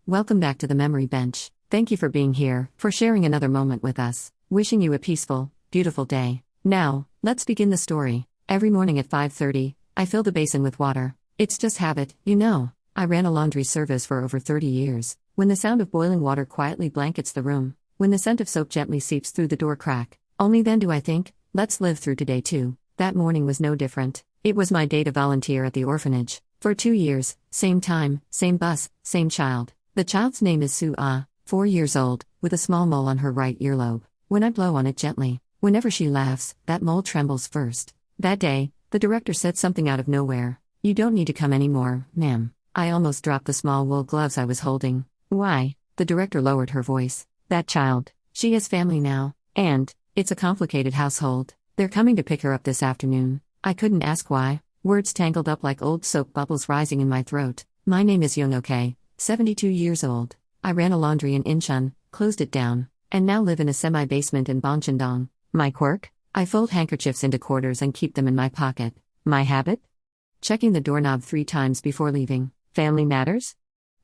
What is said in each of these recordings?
Welcome back to the memory bench. Thank you for being here, for sharing another moment with us. Wishing you a peaceful, beautiful day. Now, let's begin the story. Every morning at 5:30, I fill the basin with water. It's just habit, you know. I ran a laundry service for over 30 years. When the sound of boiling water quietly blankets the room, when the scent of soap gently seeps through the door crack, only then do I think, let's live through today too. That morning was no different. It was my day to volunteer at the orphanage. For 2 years, same time, same bus, same child. The child's name is Sue Ah, 4 years old, with a small mole on her right earlobe. When I blow on it gently, whenever she laughs, that mole trembles first. That day, the director said something out of nowhere. "You don't need to come anymore, ma'am." I almost dropped the small wool gloves I was holding. "Why?" The director lowered her voice. "That child, she has family now, and it's a complicated household. They're coming to pick her up this afternoon." I couldn't ask why. Words tangled up like old soap bubbles rising in my throat. My name is Yonoke, 72 years old. I ran a laundry in Incheon, closed it down, and now live in a semi-basement in Bangcheon-dong. My quirk? I fold handkerchiefs into quarters and keep them in my pocket. My habit? Checking the doorknob 3 times before leaving. Family matters?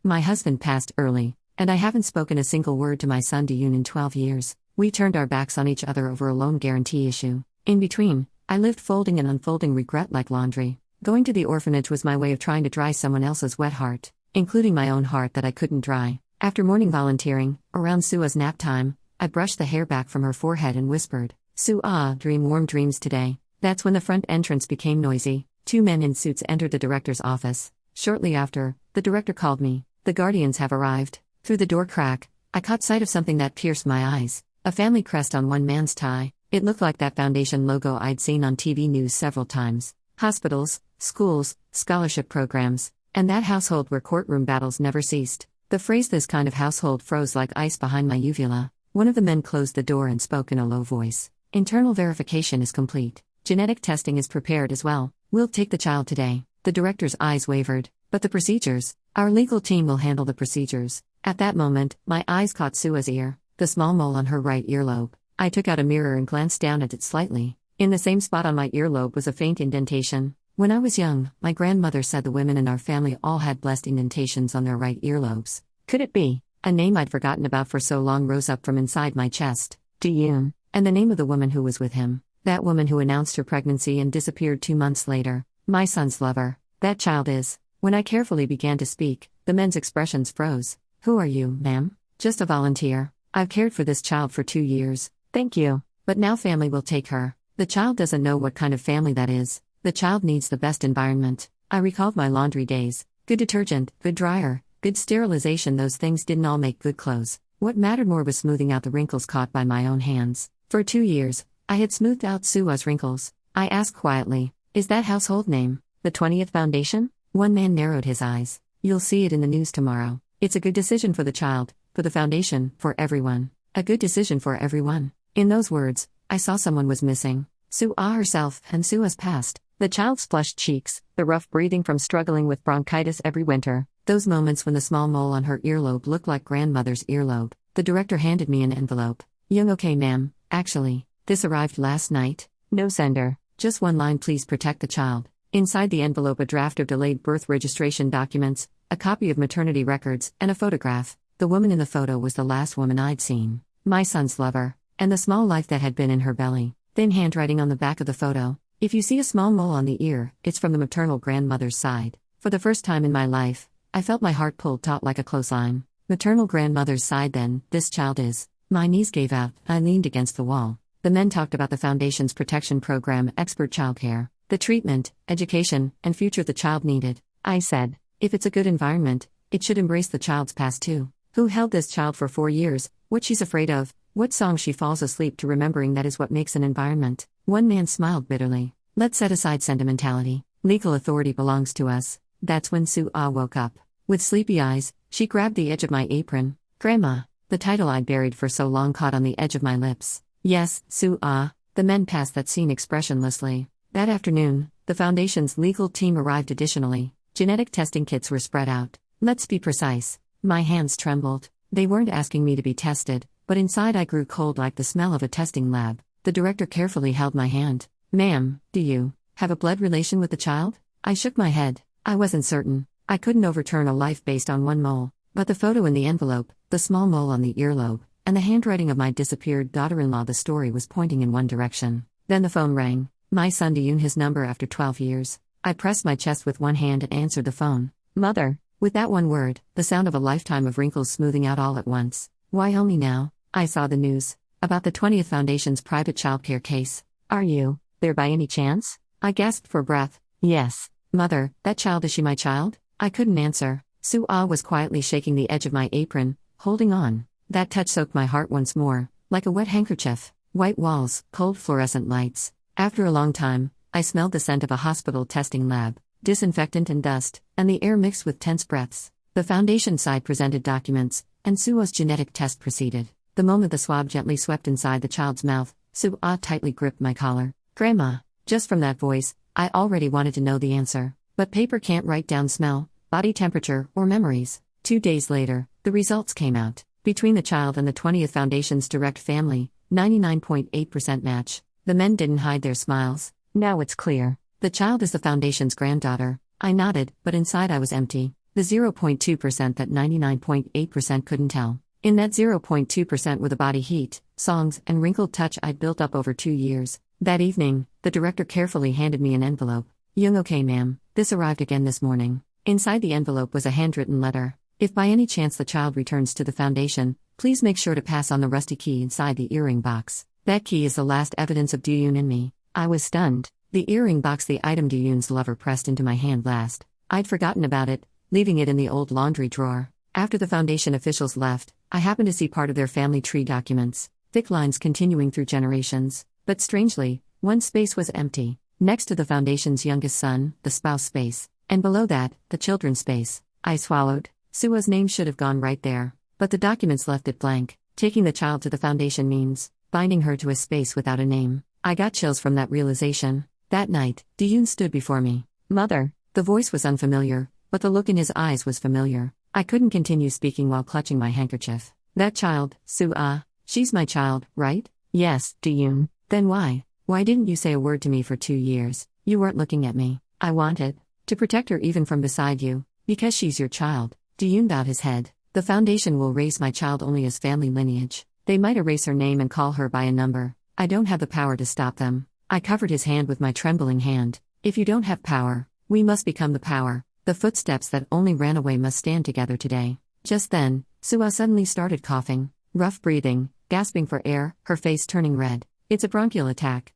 My husband passed early, and I haven't spoken a single word to my son Diyun in 12 years. We turned our backs on each other over a loan guarantee issue. In between, I lived folding and unfolding regret like laundry. Going to the orphanage was my way of trying to dry someone else's wet heart, including my own heart that I couldn't dry. After morning volunteering, around Sua's nap time, I brushed the hair back from her forehead and whispered, "Sue Ah, dream warm dreams today." That's when the front entrance became noisy. 2 men in suits entered the director's office. Shortly after, the director called me. "The guardians have arrived." Through the door crack, I caught sight of something that pierced my eyes. A family crest on one man's tie. It looked like that foundation logo I'd seen on TV news several times. Hospitals, schools, scholarship programs, and that household where courtroom battles never ceased. The phrase "this kind of household" froze like ice behind my uvula. One of the men closed the door and spoke in a low voice. "Internal verification is complete. Genetic testing is prepared as well. We'll take the child today." The director's eyes wavered. "But the procedures? Our legal team will handle the procedures." At that moment, my eyes caught Sua's ear, the small mole on her right earlobe. I took out a mirror and glanced down at it slightly. In the same spot on my earlobe was a faint indentation. When I was young, my grandmother said the women in our family all had blessed indentations on their right earlobes. Could it be? A name I'd forgotten about for so long rose up from inside my chest. Diyun. And the name of the woman who was with him. That woman who announced her pregnancy and disappeared 2 months later. My son's lover. That child is. When I carefully began to speak, the men's expressions froze. "Who are you, ma'am?" "Just a volunteer. I've cared for this child for 2 years. Thank you. But now family will take her." The child doesn't know what kind of family that is. The child needs the best environment. I recalled my laundry days. Good detergent, good dryer, good sterilization. Those things didn't all make good clothes. What mattered more was smoothing out the wrinkles caught by my own hands. For 2 years, I had smoothed out Sua's wrinkles. I asked quietly, "Is that household name the 20th Foundation?" One man narrowed his eyes. "You'll see it in the news tomorrow. It's a good decision for the child, for the foundation, for everyone. A good decision for everyone." In those words, I saw someone was missing. Sue Ah herself, and Sua's past. The child's flushed cheeks, the rough breathing from struggling with bronchitis every winter. Those moments when the small mole on her earlobe looked like grandmother's earlobe. The director handed me an envelope. "Young okay, ma'am. Actually, this arrived last night. No sender. Just one line, please protect the child." Inside the envelope, a draft of delayed birth registration documents, a copy of maternity records, and a photograph. The woman in the photo was the last woman I'd seen. My son's lover. And the small life that had been in her belly. Thin handwriting on the back of the photo. "If you see a small mole on the ear, it's from the maternal grandmother's side." For the first time in my life, I felt my heart pulled taut like a clothesline. Maternal grandmother's side then, this child is. My knees gave out, I leaned against the wall. The men talked about the Foundation's protection program, expert childcare, the treatment, education, and future the child needed. I said, if it's a good environment, it should embrace the child's past too. Who held this child for 4 years, what she's afraid of, what song she falls asleep to, remembering that is what makes an environment. One man smiled bitterly. "Let's set aside sentimentality. Legal authority belongs to us." That's when Sue Ah woke up. With sleepy eyes, she grabbed the edge of my apron. "Grandma," the title I'd buried for so long caught on the edge of my lips. "Yes, Sue Ah." The men passed that scene expressionlessly. That afternoon, the Foundation's legal team arrived. Additionally, genetic testing kits were spread out. Let's be precise. My hands trembled. They weren't asking me to be tested, but inside I grew cold like the smell of a testing lab. The director carefully held my hand. "Ma'am, do you have a blood relation with the child?" I shook my head. I wasn't certain. I couldn't overturn a life based on one mole. But the photo in the envelope, the small mole on the earlobe, and the handwriting of my disappeared daughter-in-law, the story was pointing in one direction. Then the phone rang. My son Diyun, his number after 12 years. I pressed my chest with one hand and answered the phone. Mother. With that one word, the sound of a lifetime of wrinkles smoothing out all at once. Why only now? I saw the news. About the 20th Foundation's private childcare case. Are you there by any chance? I gasped for breath. Yes. Mother, that child, is she my child? I couldn't answer. Sue-ah was quietly shaking the edge of my apron, holding on. That touch soaked my heart once more, like a wet handkerchief. White walls, cold fluorescent lights. After a long time, I smelled the scent of a hospital testing lab, disinfectant and dust, and the air mixed with tense breaths. The Foundation side presented documents, and Sue-ah's genetic test proceeded. The moment the swab gently swept inside the child's mouth, Sue-ah tightly gripped my collar. Grandma. Just from that voice, I already wanted to know the answer. But paper can't write down smell, body temperature, or memories. 2 days later, the results came out. Between the child and the 20th Foundation's direct family, 99.8% match. The men didn't hide their smiles. Now it's clear. The child is the Foundation's granddaughter. I nodded, but inside I was empty. The 0.2% that 99.8% couldn't tell. In that 0.2% were the body heat, songs, and wrinkled touch I'd built up over 2 years. That evening, the director carefully handed me an envelope. Young, okay ma'am, this arrived again this morning. Inside the envelope was a handwritten letter. If by any chance the child returns to the Foundation, please make sure to pass on the rusty key inside the earring box. That key is the last evidence of Diyun in me. I was stunned. The earring box, the item Diyun's lover pressed into my hand last. I'd forgotten about it, leaving it in the old laundry drawer. After the Foundation officials left, I happened to see part of their family tree documents. Thick lines continuing through generations. But strangely, one space was empty. Next to the Foundation's youngest son, the spouse space. And below that, the children's space. I swallowed. Sue-ah's name should have gone right there. But the documents left it blank. Taking the child to the Foundation means binding her to a space without a name. I got chills from that realization. That night, Diyun stood before me. Mother. The voice was unfamiliar, but the look in his eyes was familiar. I couldn't continue speaking while clutching my handkerchief. That child, Sue-ah, she's my child, right? Yes, Diyun. Then why? Why didn't you say a word to me for 2 years? You weren't looking at me. I wanted to protect her even from beside you, because she's your child. Diyun bowed his head. The Foundation will raise my child only as family lineage. They might erase her name and call her by a number. I don't have the power to stop them. I covered his hand with my trembling hand. If you don't have power, we must become the power. The footsteps that only ran away must stand together today. Just then, Sue-ah suddenly started coughing, rough breathing, gasping for air, her face turning red. It's a bronchial attack.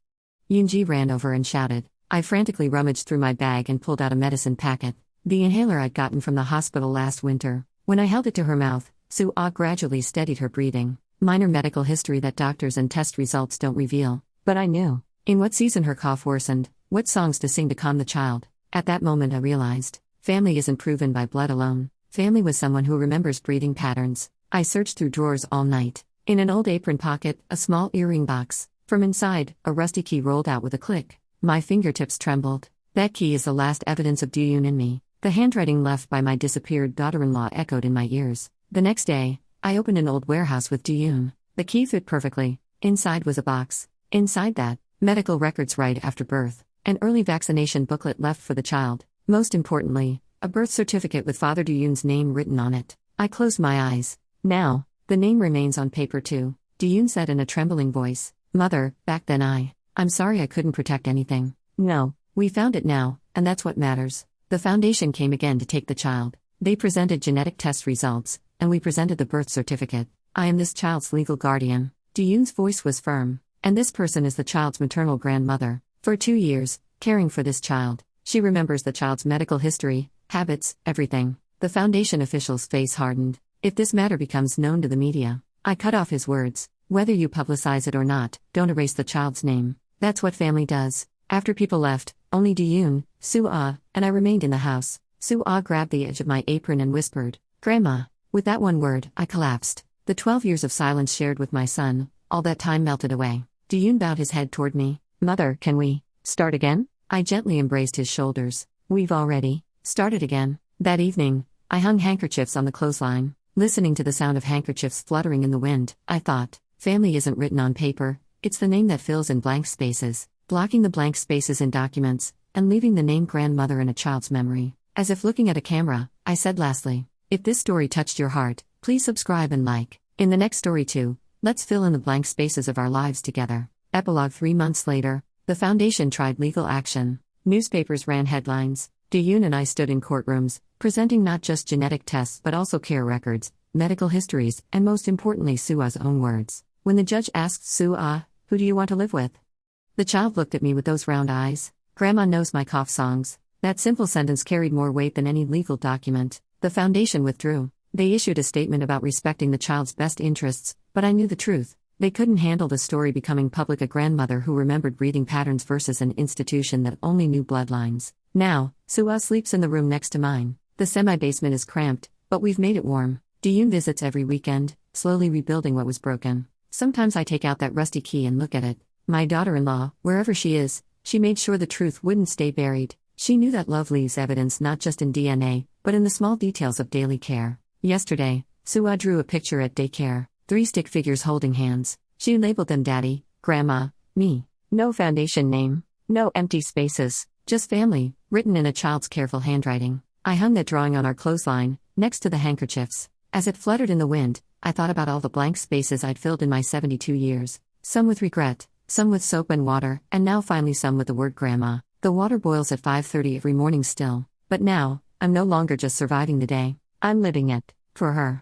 Yoonji ran over and shouted. I frantically rummaged through my bag and pulled out a medicine packet. The inhaler I'd gotten from the hospital last winter. When I held it to her mouth, Sue-ah gradually steadied her breathing. Minor medical history that doctors and test results don't reveal. But I knew. In what season her cough worsened, what songs to sing to calm the child. At that moment I realized, family isn't proven by blood alone. Family was someone who remembers breathing patterns. I searched through drawers all night. In an old apron pocket, a small earring box. From inside, a rusty key rolled out with a click. My fingertips trembled. That key is the last evidence of Diyun in me. The handwriting left by my disappeared daughter-in-law echoed in my ears. The next day, I opened an old warehouse with Diyun. The key fit perfectly. Inside was a box. Inside that, medical records right after birth. An early vaccination booklet left for the child. Most importantly, a birth certificate with Father Diyun's name written on it. I closed my eyes. Now, the name remains on paper too. Diyun said in a trembling voice. Mother, back then I'm sorry I couldn't protect anything. No, we found it now, and that's what matters. The Foundation came again to take the child. They presented genetic test results, and we presented the birth certificate. I am this child's legal guardian. Diyun's voice was firm. And this person is the child's maternal grandmother. For 2 years, caring for this child. She remembers the child's medical history, habits, everything. The Foundation official's face hardened. If this matter becomes known to the media, I cut off his words. Whether you publicize it or not, don't erase the child's name. That's what family does. After people left, only Diyun, Sue-ah, and I remained in the house. Sue-ah grabbed the edge of my apron and whispered, Grandma. With that one word, I collapsed. The 12 years of silence shared with my son, all that time melted away. Diyun bowed his head toward me. Mother, can we start again? I gently embraced his shoulders. We've already started again. That evening, I hung handkerchiefs on the clothesline. Listening to the sound of handkerchiefs fluttering in the wind, I thought, family isn't written on paper, it's the name that fills in blank spaces, blocking the blank spaces in documents, and leaving the name grandmother in a child's memory. As if looking at a camera, I said lastly, If this story touched your heart, please subscribe and like. In the next story too, let's fill in the blank spaces of our lives together. Epilogue 3 months later, the Foundation tried legal action. Newspapers ran headlines. Diyun and I stood in courtrooms, presenting not just genetic tests but also care records, medical histories, and most importantly Sua's own words. When the judge asked Sua, "Who do you want to live with?" the child looked at me with those round eyes. "Grandma knows my cough songs." That simple sentence carried more weight than any legal document. The Foundation withdrew. They issued a statement about respecting the child's best interests, but I knew the truth. They couldn't handle the story becoming public. A grandmother who remembered breathing patterns versus an institution that only knew bloodlines. Now, Sua sleeps in the room next to mine. The semi-basement is cramped, but we've made it warm. Diyun visits every weekend, slowly rebuilding what was broken. Sometimes I take out that rusty key and look at it. My daughter-in-law, wherever she is, she made sure the truth wouldn't stay buried. She knew that love leaves evidence not just in DNA, but in the small details of daily care. Yesterday, Sua drew a picture at daycare, 3 stick figures holding hands. She labeled them Daddy, Grandma, me. No Foundation name, no empty spaces, just family, written in a child's careful handwriting. I hung that drawing on our clothesline, next to the handkerchiefs. As it fluttered in the wind, I thought about all the blank spaces I'd filled in my 72 years. Some with regret, some with soap and water, and now finally some with the word Grandma. The water boils at 5:30 every morning still. But now, I'm no longer just surviving the day. I'm living it. For her.